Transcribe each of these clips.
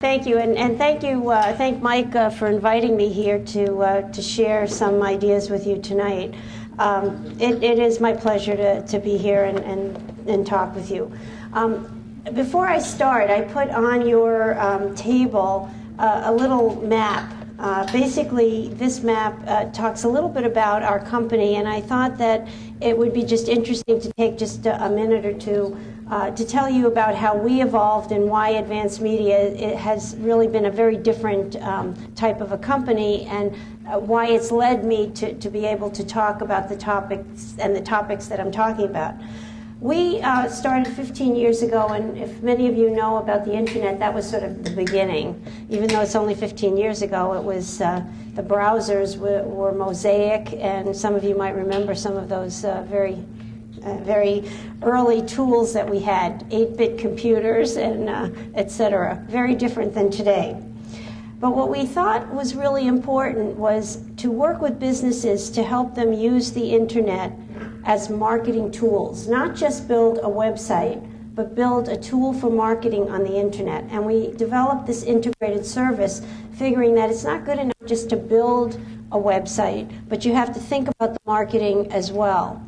Thank you, and thank Mike for inviting me here to share some ideas with you tonight. It is my pleasure to be here and talk with you. Before I start, I put on your table a little map. Basically, this map talks a little bit about our company, and I thought that it would be just interesting to take just a minute or two to tell you about how we evolved and why Advanced Media it has really been a very different type of a company, and why it's led me to be able to talk about the topics that I'm talking about. We started 15 years ago, and if many of you know about the internet, that was sort of the beginning. Even though it's only 15 years ago, it was the browsers were Mosaic, and some of you might remember some of those very early tools that we had, 8-bit computers and etc. Very different than today. But what we thought was really important was to work with businesses to help them use the internet as marketing tools, not just build a website, but build a tool for marketing on the internet. And we developed this integrated service, figuring that it's not good enough just to build a website, but you have to think about the marketing as well.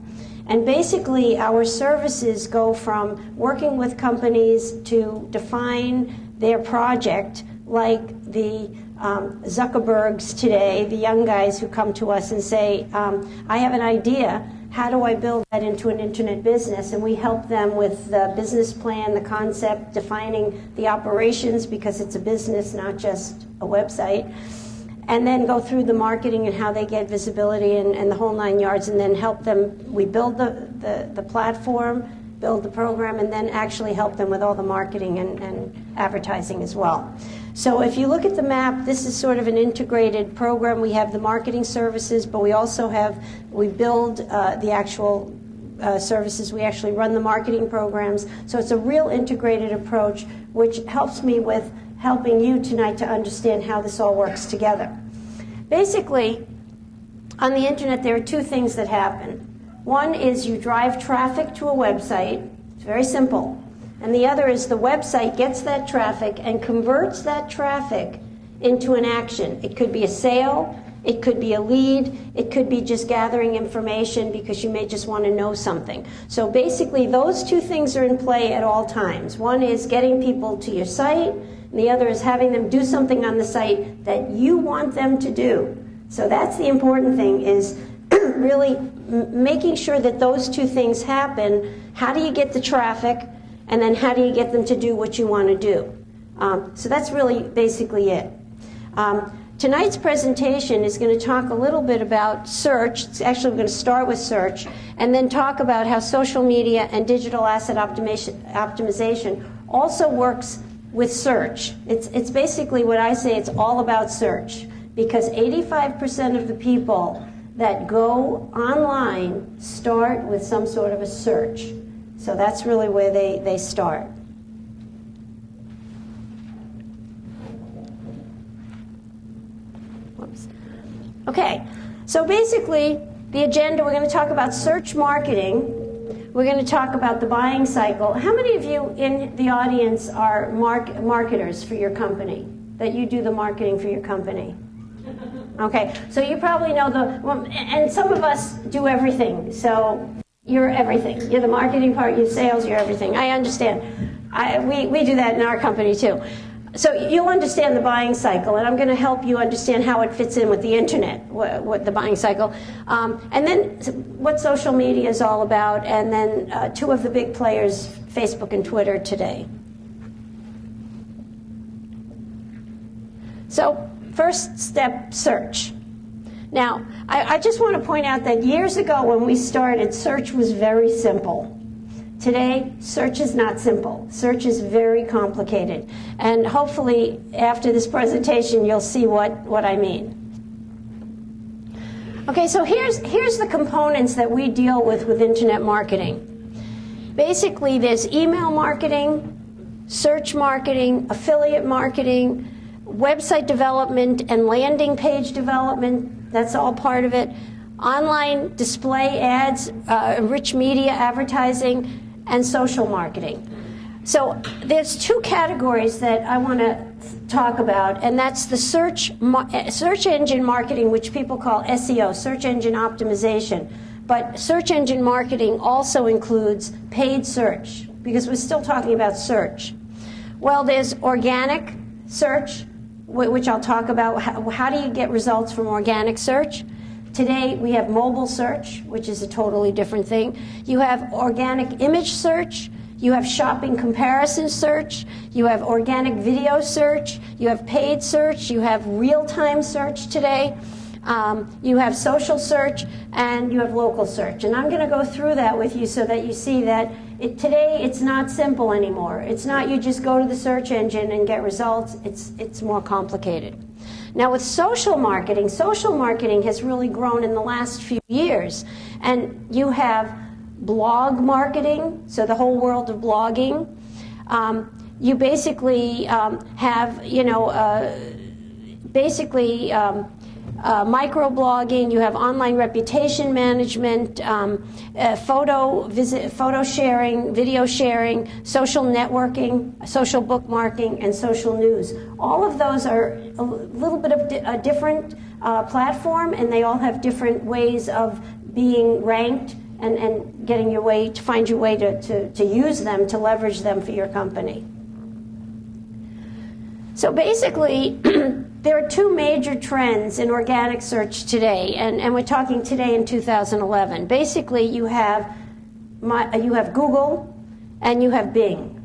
And basically, our services go from working with companies to define their project, like the Zuckerbergs today, the young guys who come to us and say, I have an idea. How do I build that into an internet business? And we help them with the business plan, the concept, defining the operations, because it's a business, not just a website. And then go through the marketing and how they get visibility and the whole 9 yards, and then help them. We build the platform, build the program, and then actually help them with all the marketing and advertising as well. So if you look at the map, this is sort of an integrated program. We have the marketing services, but we also we build the actual services. We actually run the marketing programs. So it's a real integrated approach, which helps me with helping you tonight to understand how this all works together. Basically, on the internet, there are two things that happen. One is you drive traffic to a website. It's very simple. And the other is the website gets that traffic and converts that traffic into an action. It could be a sale, it could be a lead, it could be just gathering information because you may just want to know something. So basically, those two things are in play at all times. One is getting people to your site, and the other is having them do something on the site that you want them to do. So that's the important thing, is really making sure that those two things happen. How do you get the traffic? And then how do you get them to do what you want to do? So that's really basically it. Tonight's presentation is going to talk a little bit about search. Actually, we're going to start with search, and then talk about how social media and digital asset optimization also works with search. It's basically what I say, it's all about search, because 85% of the people that go online start with some sort of a search. So that's really where they start. Whoops. Okay, so basically the agenda, we're going to talk about search marketing. We're going to talk about the buying cycle. How many of you in the audience are marketers for your company, that you do the marketing for your company? Okay, so you probably know and some of us do everything. So you're everything. You're the marketing part, you're sales, you're everything. I understand. We do that in our company too. So you'll understand the buying cycle, and I'm going to help you understand how it fits in with the internet, what the buying cycle. And then what social media is all about, and then two of the big players, Facebook and Twitter today. So first step, search. Now, I just want to point out that years ago when we started, search was very simple. Today, search is not simple. Search is very complicated. And hopefully, after this presentation, you'll see what I mean. Okay, so here's the components that we deal with internet marketing. Basically, there's email marketing, search marketing, affiliate marketing, website development and landing page development. That's all part of it. Online display ads, rich media advertising, and social marketing. So there's two categories that I want to talk about, and that's the search engine marketing, which people call SEO, search engine optimization. But search engine marketing also includes paid search, because we're still talking about search. Well, there's organic search, which I'll talk about. How do you get results from organic search? Today we have mobile search, which is a totally different thing. You have organic image search. You have shopping comparison search. You have organic video search. You have paid search. You have real-time search today. You have social search, and you have local search. And I'm going to go through that with you so that you see that today it's not simple anymore. It's not you just go to the search engine and get results. It's more complicated. Now with social marketing has really grown in the last few years. And you have blog marketing, so the whole world of blogging. You basically have, microblogging, you have online reputation management, photo sharing, video sharing, social networking, social bookmarking, and social news. All of those are a little bit of a different platform, and they all have different ways of being ranked and getting your way to find your way to use them, to leverage them for your company. So basically, there are two major trends in organic search today, and we're talking today in 2011. Basically, you have Google and you have Bing.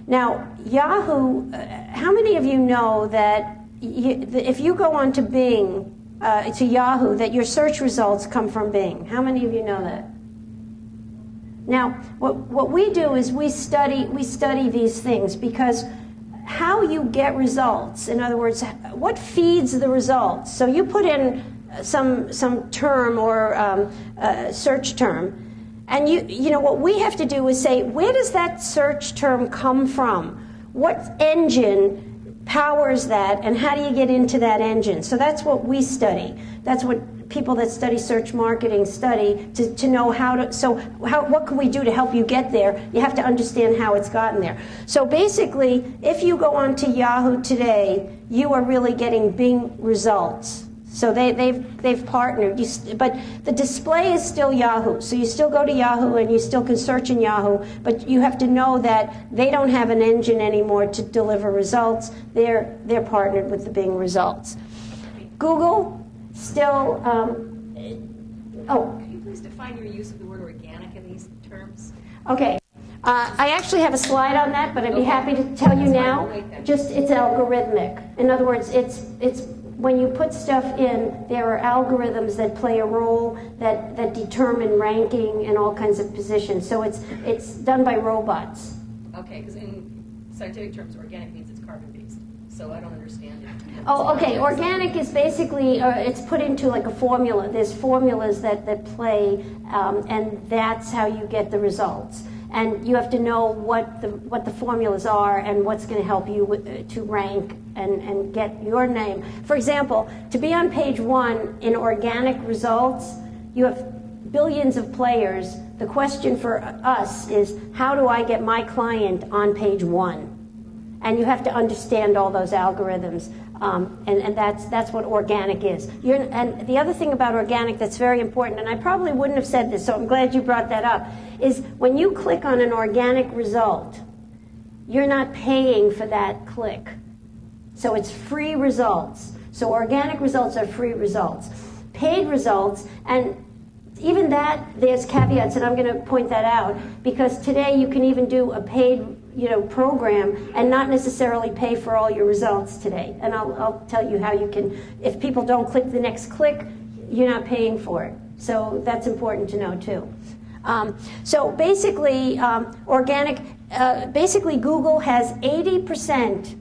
Now, Yahoo, how many of you know that if you go on to Bing, to Yahoo, that your search results come from Bing? How many of you know that? Now, what we do is we study these things, because how you get results, in other words, what feeds the results. So you put in some term or search term, and you know what we have to do is say, where does that search term come from? What engine powers that, and how do you get into that engine? So that's what we study. That's what people that study search marketing study to know how to. So what can we do to help you get there? You have to understand how it's gotten there. So basically, if you go on to Yahoo today, you are really getting Bing results. So they've partnered, but the display is still Yahoo. So you still go to Yahoo and you still can search in Yahoo, but you have to know that they don't have an engine anymore to deliver results. They're partnered with the Bing results. Google still. Could you please define your use of the word organic in these terms? Okay. I actually have a slide on that, but I'd be happy to tell you now. Just it's algorithmic. In other words, it's when you put stuff in, there are algorithms that play a role that determine ranking and all kinds of positions. So it's done by robots. Okay, because in scientific terms, organic means it's carbon-based. So I don't understand it. Oh, okay. Organic is basically, it's put into like a formula. There's formulas that play, and that's how you get the results. And you have to know what the formulas are and what's going to help you to rank and get your name. For example, to be on page 1 in organic results, you have billions of players. The question for us is, how do I get my client on page 1? And you have to understand all those algorithms, and that's what organic is. And the other thing about organic that's very important, and I probably wouldn't have said this, so I'm glad you brought that up, is when you click on an organic result, you're not paying for that click. So it's free results. So organic results are free results. Paid results, and even that, there's caveats, and I'm going to point that out, because today you can even do a paid program and not necessarily pay for all your results today. And I'll tell you how you can, if people don't click the next click, you're not paying for it. So that's important to know too. So basically, basically Google has 80%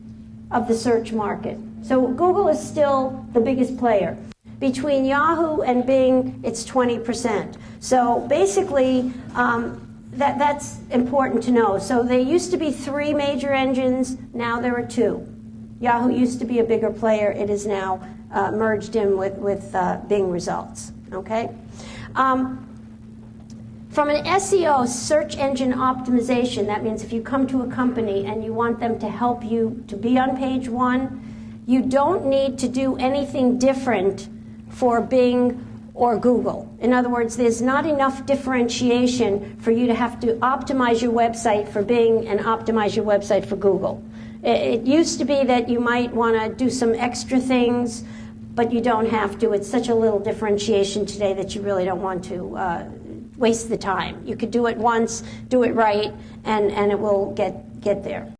of the search market. So Google is still the biggest player. Between Yahoo and Bing, it's 20%. So basically, that's important to know. So there used to be 3 major engines, now there are 2. Yahoo used to be a bigger player, it is now merged in with Bing results, okay? From an SEO, search engine optimization, that means if you come to a company and you want them to help you to be on page 1, you don't need to do anything different for Bing or Google. In other words, there's not enough differentiation for you to have to optimize your website for Bing and optimize your website for Google. It used to be that you might want to do some extra things, but you don't have to. It's such a little differentiation today that you really don't want to waste the time. You could do it once, do it right, and it will get there.